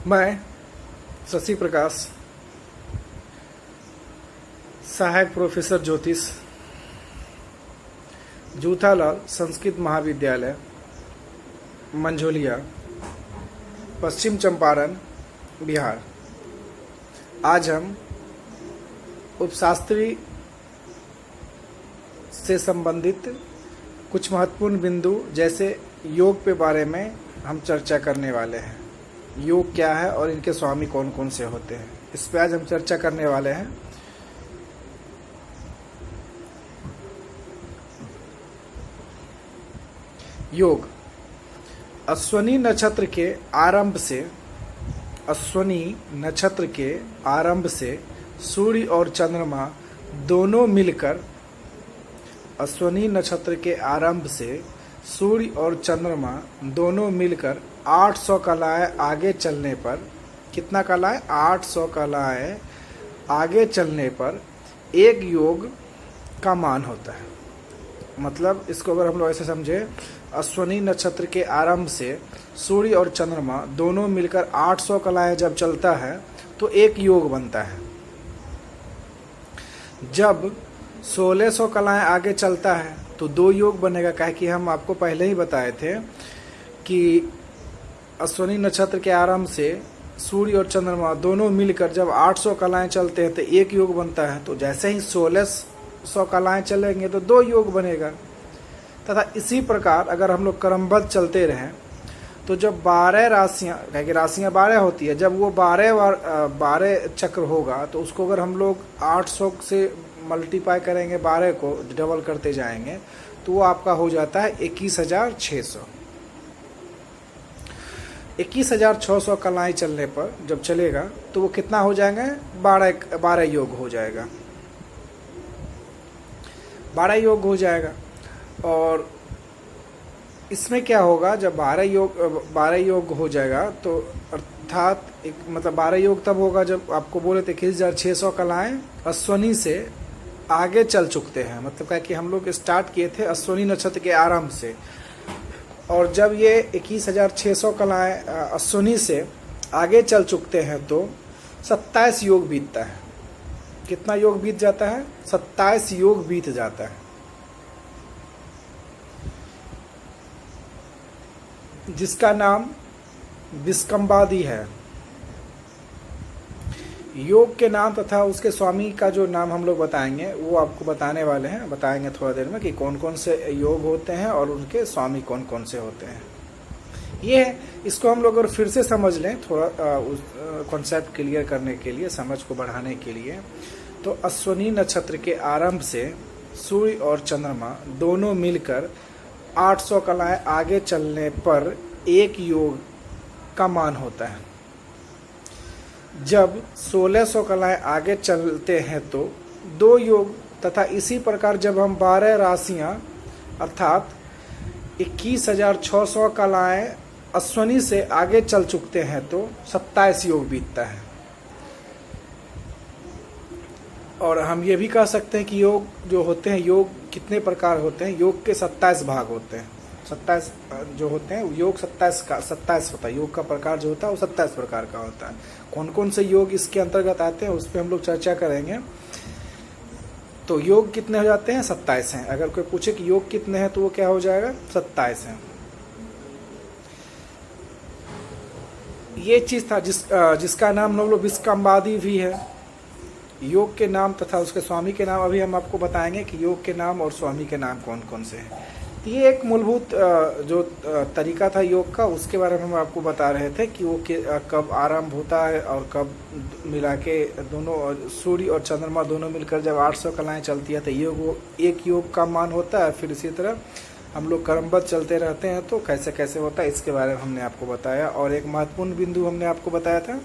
मैं शशि प्रकाश, सहायक प्रोफेसर ज्योतिष, जूथालाल संस्कृत महाविद्यालय, मंझोलिया, पश्चिम चंपारण, बिहार। आज हम उपशास्त्री से संबंधित कुछ महत्वपूर्ण बिंदु जैसे योग के बारे में हम चर्चा करने वाले हैं। योग क्या है और इनके स्वामी कौन कौन से होते हैं, इस पर आज हम चर्चा करने वाले हैं। योग अश्विनी नक्षत्र के आरंभ से सूर्य और चंद्रमा दोनों मिलकर अश्विनी नक्षत्र के आरंभ से सूर्य और चंद्रमा दोनों मिलकर 800 कलाएं आगे चलने पर, कितना कलाएं? 800 कलाएं आगे चलने पर एक योग का मान होता है। मतलब इसको अगर हम लोग ऐसे समझे, अश्विनी नक्षत्र के आरंभ से सूर्य और चंद्रमा दोनों मिलकर 800 कलाएं जब चलता है तो एक योग बनता है। जब 1600 कलाएं आगे चलता है तो दो योग बनेगा। काहे कि हम आपको पहले ही बताए थे कि अश्विनी नक्षत्र के आरंभ से सूर्य और चंद्रमा दोनों मिलकर जब 800 कलाएं चलते हैं तो एक योग बनता है। तो जैसे ही 1600 कलाएं चलेंगे तो दो योग बनेगा। तथा इसी प्रकार अगर हम लोग क्रमबद्ध चलते रहें तो जब 12 राशियाँ, कि राशियाँ 12 होती है, जब वो 12 चक्र होगा तो उसको अगर हम लोग 800 से मल्टीप्लाई करेंगे, 12 को डबल करते जाएंगे तो वो आपका हो जाता है 21,600। 21,600 कलाएं चलने पर जब चलेगा तो वो कितना हो जाएंगे? 12 योग हो जाएगा। 12 योग हो जाएगा। और इसमें क्या होगा, जब 12 योग हो जाएगा तो अर्थात मतलब 12 योग तब होगा जब आपको बोले थे 21,600 कलाएं अश्विनी से आगे चल चुकते हैं। मतलब क्या कि हम लोग स्टार्ट किए थे अश्विनी नक्षत्र के आरंभ से, और जब ये 21,600 कलाएं अश्विनी से आगे चल चुकते हैं तो 27 योग बीतता है। कितना योग बीत जाता है? 27 योग बीत जाता है, जिसका नाम विस्कंबादी है। योग के नाम तथा उसके स्वामी का जो नाम हम लोग बताएंगे वो आपको बताएंगे थोड़ा देर में कि कौन कौन से योग होते हैं और उनके स्वामी कौन कौन से होते हैं। ये इसको हम लोग अगर फिर से समझ लें, थोड़ा उस कॉन्सेप्ट क्लियर करने के लिए, समझ को बढ़ाने के लिए, तो अश्विनी नक्षत्र के आरंभ से सूर्य और चंद्रमा दोनों मिलकर 800 कलाएं आगे चलने पर एक योग का मान होता है। जब 1600 कलाएं आगे चलते हैं तो दो योग, तथा इसी प्रकार जब हम 12 राशियां अर्थात 21,600 कलाएं अश्विनी से आगे चल चुकते हैं तो 27 योग बीतता है। और हम ये भी कह सकते हैं कि योग जो होते हैं, योग कितने प्रकार होते हैं? योग के 27 भाग होते हैं। 27 जो होते हैं योग 27 होता है। योग का प्रकार जो होता है वो 27 प्रकार का होता है। कौन कौन से योग इसके अंतर्गत आते हैं उस पर हम लोग चर्चा करेंगे। तो योग कितने हो जाते हैं? 27 हैं। अगर कोई पूछे कि योग कितने हैं तो वो क्या हो जाएगा? 27 हैं। ये चीज था जिसका नाम हम लोग विस्कंबादी भी है। योग के नाम तथा उसके स्वामी के नाम अभी हम आपको बताएंगे कि योग के नाम और स्वामी के नाम कौन कौन से हैं। ये एक मूलभूत जो तरीका था योग का, उसके बारे में हम आपको बता रहे थे कि वो कब आरंभ होता है और कब मिला के दोनों सूर्य और चंद्रमा दोनों मिलकर जब 800 कलाएं चलती है तो एक योग का मान होता है। फिर इसी तरह हम लोग क्रमबद्ध चलते रहते हैं तो कैसे कैसे होता है इसके बारे में हमने आपको बताया। और एक महत्वपूर्ण बिंदु हमने आपको बताया था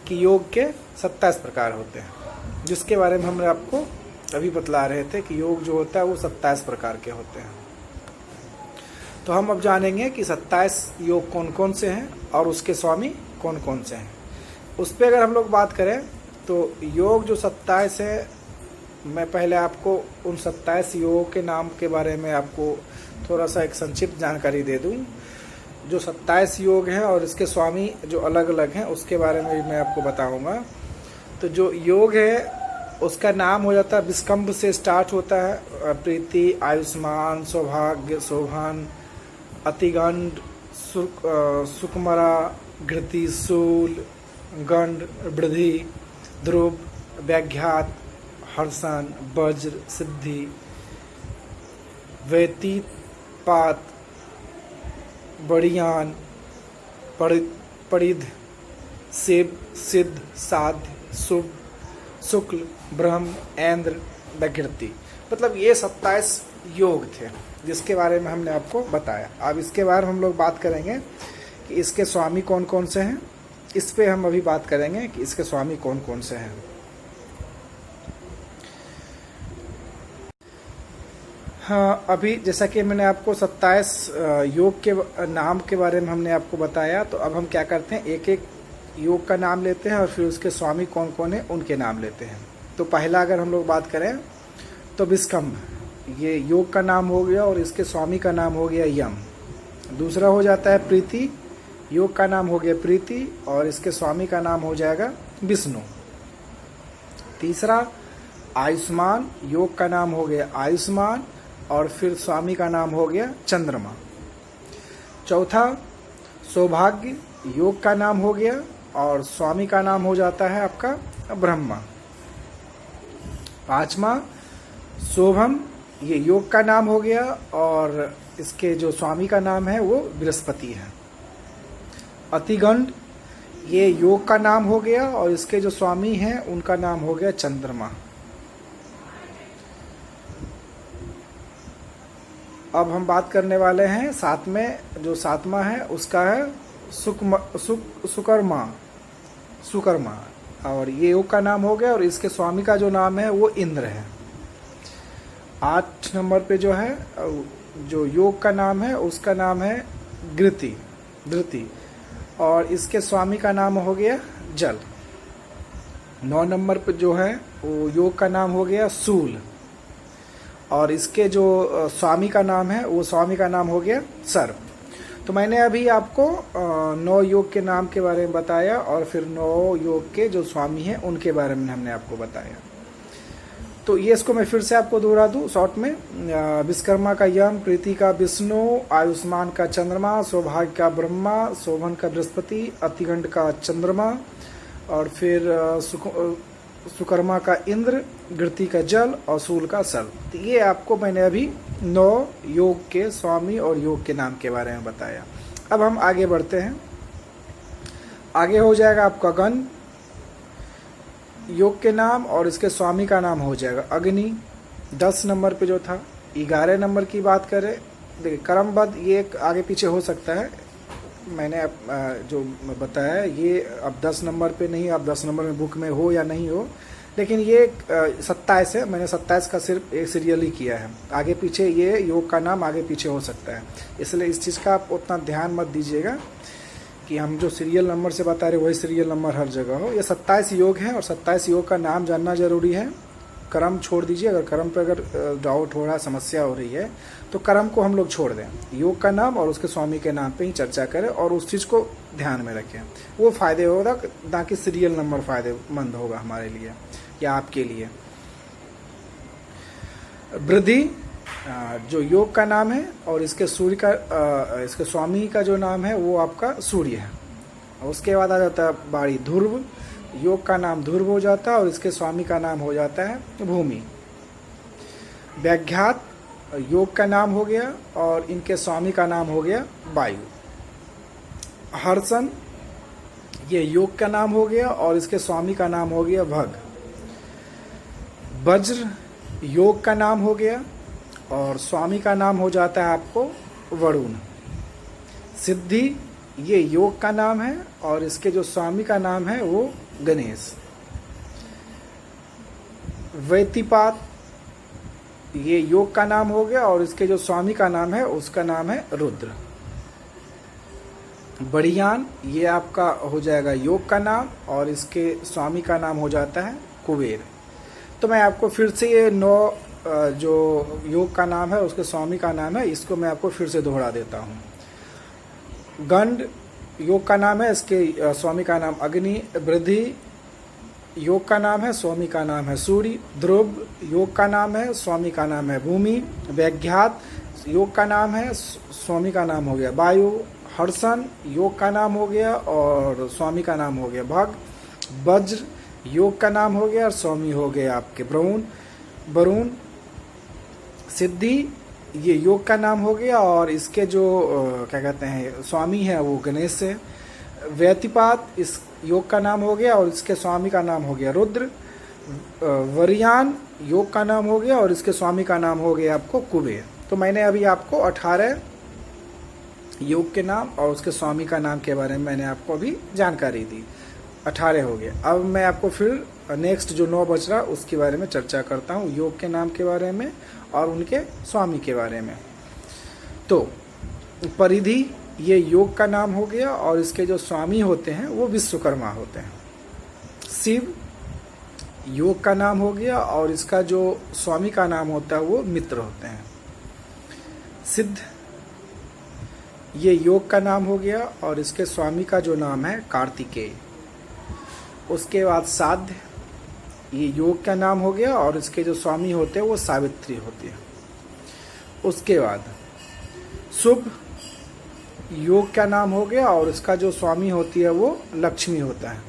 कि योग के 27 प्रकार होते हैं, जिसके बारे में हमने आपको अभी बतला रहे थे कि योग जो होता है वो 27 प्रकार के होते हैं। तो हम अब जानेंगे कि 27 योग कौन कौन से हैं और उसके स्वामी कौन कौन से हैं। उस पर अगर हम लोग बात करें तो योग जो 27 है, मैं पहले आपको उन 27 योगों के नाम के बारे में आपको थोड़ा सा एक संक्षिप्त जानकारी दे दूं। जो 27 योग हैं और इसके स्वामी जो अलग अलग हैं उसके बारे में भी मैं आपको बताऊंगा। तो जो योग है उसका नाम हो जाता है विस्कंभ से स्टार्ट होता है, प्रीति, आयुष्मान, सौभाग्य, शोभन, अतिगंड, सुकमरा, घृति, शूल, गंड, वृद्धि, ध्रुव, व्याघ्यात, हर्षण, वज्र, सिद्धि, व्यतीपात, बड़ियान, परिध, शिव, सिद्ध, साध्य, शुभ, शुक्ल, ब्रह्म, ऐन्द्र, विकृति। मतलब ये 27 योग थे जिसके बारे में हमने आपको बताया। अब इसके बारे में हम लोग बात करेंगे कि इसके स्वामी कौन कौन से हैं। इस पे हम अभी बात करेंगे कि इसके स्वामी कौन कौन से हैं। हाँ, अभी जैसा कि मैंने आपको 27 योग के नाम के बारे में हमने आपको बताया, तो अब हम क्या करते हैं, एक एक योग का नाम लेते हैं और फिर उसके स्वामी कौन कौन है उनके नाम लेते हैं। तो पहला अगर हम लोग बात करें तो विस्कंभ, ये योग का नाम हो गया और इसके स्वामी का नाम हो गया यम। दूसरा हो जाता है प्रीति, योग का नाम हो गया प्रीति और इसके स्वामी का नाम हो जाएगा विष्णु। तीसरा आयुष्मान, योग का नाम हो गया आयुष्मान और फिर स्वामी का नाम हो गया चंद्रमा। चौथा सौभाग्य, योग का नाम हो गया और स्वामी का नाम हो जाता है आपका ब्रह्मा। पांचवा शोभम, ये योग का नाम हो गया और इसके जो स्वामी का नाम है वो बृहस्पति है। अतिगंड, ये योग का नाम हो गया और इसके जो स्वामी हैं उनका नाम हो गया चंद्रमा। अब हम बात करने वाले हैं साथ में, जो सातवां है उसका है सुकर्मा और ये योग का नाम हो गया और इसके स्वामी का जो नाम है वो इंद्र है। 8 नंबर पे जो है जो योग का नाम है उसका नाम है धृति और इसके स्वामी का नाम हो गया जल। 9 नंबर पे जो है वो योग का नाम हो गया शूल और इसके जो स्वामी का नाम है वो स्वामी का नाम हो गया सर्प। तो मैंने अभी आपको 9 योग के नाम के बारे में बताया और फिर 9 योग के जो स्वामी हैं उनके बारे में हमने आपको बताया। तो ये इसको मैं फिर से आपको दोहरा दूँ शॉर्ट में। विश्वकर्मा का यम, प्रीति का विष्णु, आयुष्मान का चंद्रमा, सौभाग्य का ब्रह्मा, शोभन का बृहस्पति, अतिगंड का चंद्रमा और फिर सुकर्मा का इंद्र, घृति का जल और शूल का सर्प। तो ये आपको मैंने अभी 9 योग के स्वामी और योग के नाम के बारे में बताया। अब हम आगे बढ़ते हैं। आगे हो जाएगा आपका गण, योग के नाम और इसके स्वामी का नाम हो जाएगा अग्नि। 10 नंबर पे जो था। 11 नंबर की बात करें, देखिए क्रमबद्ध ये आगे पीछे हो सकता है, मैंने जो बताया ये अब 10 नंबर पे नहीं, अब 10 नंबर में बुक में हो या नहीं हो, लेकिन ये 27 है, मैंने 27 का सिर्फ एक सीरियल ही किया है। आगे पीछे ये योग का नाम आगे पीछे हो सकता है, इसलिए इस चीज़ का आप उतना ध्यान मत दीजिएगा कि हम जो सीरियल नंबर से बता रहे वही सीरियल नंबर हर जगह हो। ये 27 योग है और 27 योग का नाम जानना जरूरी है। क्रम छोड़ दीजिए, अगर क्रम पे अगर डाउट हो रहा, समस्या हो रही है तो क्रम को हम लोग छोड़ दें, योग का नाम और उसके स्वामी के नाम पे ही चर्चा करें और उस चीज़ को ध्यान में रखें, वो फ़ायदे होगा ना कि सीरियल नंबर फ़ायदेमंद होगा हमारे लिए या आपके लिए। वृद्धि जो योग का नाम है और इसके सूर्य का इसके स्वामी का जो नाम है वो आपका सूर्य है। उसके बाद आ जाता है बाड़ी, ध्रुव, योग का नाम ध्रुव हो जाता है और इसके स्वामी का नाम हो जाता है भूमि। व्याघ्यात योग का नाम हो गया और इनके स्वामी का नाम हो गया वायु। हर्षण ये योग का नाम हो गया और इसके स्वामी का नाम हो गया भग। वज्र योग का नाम हो गया और स्वामी का नाम हो जाता है आपको वरुण। सिद्धि ये योग का नाम है और इसके जो स्वामी का नाम है वो गणेश। व्यतीपात ये योग का नाम हो गया और इसके जो स्वामी का नाम है उसका नाम है रुद्र। बड़ियान ये आपका हो जाएगा योग का नाम और इसके स्वामी का नाम हो जाता है कुबेर। तो मैं आपको फिर से ये 9 जो योग का नाम है उसके स्वामी का नाम है, इसको मैं आपको फिर से दोहरा देता हूँ। गंड योग का नाम है, इसके स्वामी का नाम अग्नि। वृद्धि योग का नाम है, स्वामी का नाम है सूर्य। ध्रुव योग का नाम है, स्वामी का नाम है भूमि। व्याघ्यात योग का नाम है, स्वामी का नाम हो गया वायु। हर्षण योग का नाम हो गया और स्वामी का नाम हो गया भग। वज्र योग का नाम हो गया और स्वामी हो गया आपके वरुण। सिद्धि ये योग का नाम हो गया और इसके जो क्या कहते हैं स्वामी है वो गणेश है। व्यतिपात इस योग का नाम हो गया और इसके स्वामी का नाम हो गया रुद्र। वरियान योग का नाम हो गया और इसके स्वामी का नाम हो गया आपको कुबेर। तो मैंने अभी आपको 18 योग के नाम और उसके स्वामी का नाम के बारे में मैंने आपको अभी जानकारी दी। 18 हो गए। अब मैं आपको फिर नेक्स्ट जो 9 बच रहा उसके बारे में चर्चा करता हूँ, योग के नाम के बारे में और उनके स्वामी के बारे में। तो परिधि ये योग का नाम हो गया और इसके जो स्वामी होते हैं वो विश्वकर्मा होते हैं। शिव योग का नाम हो गया और इसका जो स्वामी का नाम होता है वो मित्र होते हैं। सिद्ध ये योग का नाम हो गया और इसके स्वामी का जो नाम है कार्तिकेय। उसके बाद साध्य ये योग का नाम हो गया और इसके जो स्वामी होते हैं वो सावित्री होती है। उसके बाद शुभ योग का नाम हो गया और इसका जो स्वामी होती है वो लक्ष्मी होता है।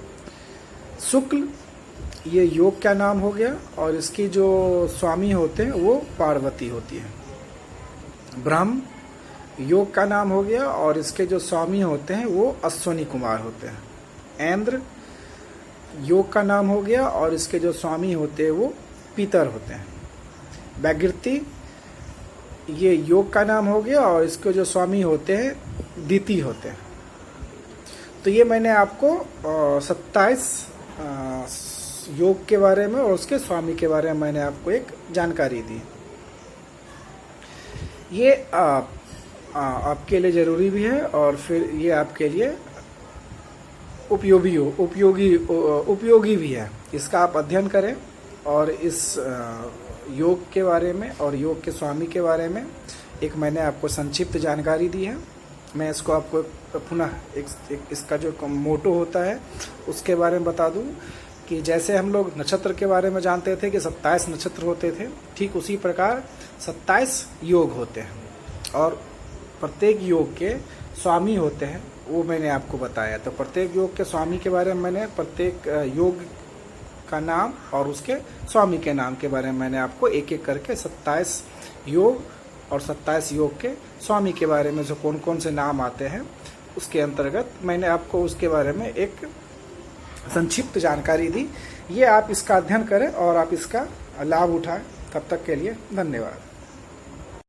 शुक्ल ये योग का नाम हो गया और इसकी जो स्वामी होते हैं वो पार्वती होती है। ब्रह्म योग का नाम हो गया और इसके जो स्वामी होते हैं वो अश्वनी कुमार होते हैं। ऐन्द्र योग का नाम हो गया और इसके जो स्वामी होते हैं वो पीतर होते हैं। वैगिरती ये योग का नाम हो गया और इसके जो स्वामी होते हैं दिति होते हैं। तो ये मैंने आपको 27 योग के बारे में और उसके स्वामी के बारे में मैंने आपको एक जानकारी दी। ये आपके लिए ज़रूरी भी है और फिर ये आपके लिए उपयोगी भी है। इसका आप अध्ययन करें और इस योग के बारे में और योग के स्वामी के बारे में एक मैंने आपको संक्षिप्त जानकारी दी है। मैं इसको आपको पुनः एक इसका जो मोटो होता है उसके बारे में बता दूं कि जैसे हम लोग नक्षत्र के बारे में जानते थे कि 27 नक्षत्र होते थे, ठीक उसी प्रकार 27 योग होते हैं और प्रत्येक योग के स्वामी होते हैं, वो मैंने आपको बताया। तो प्रत्येक योग के स्वामी के बारे में मैंने प्रत्येक योग का नाम और उसके स्वामी के नाम के बारे में मैंने आपको एक एक करके 27 योग और 27 योग के स्वामी के बारे में जो कौन कौन से नाम आते हैं उसके अंतर्गत मैंने आपको उसके बारे में एक संक्षिप्त जानकारी दी। ये आप इसका अध्ययन करें और आप इसका लाभ उठाएं। तब तक के लिए धन्यवाद।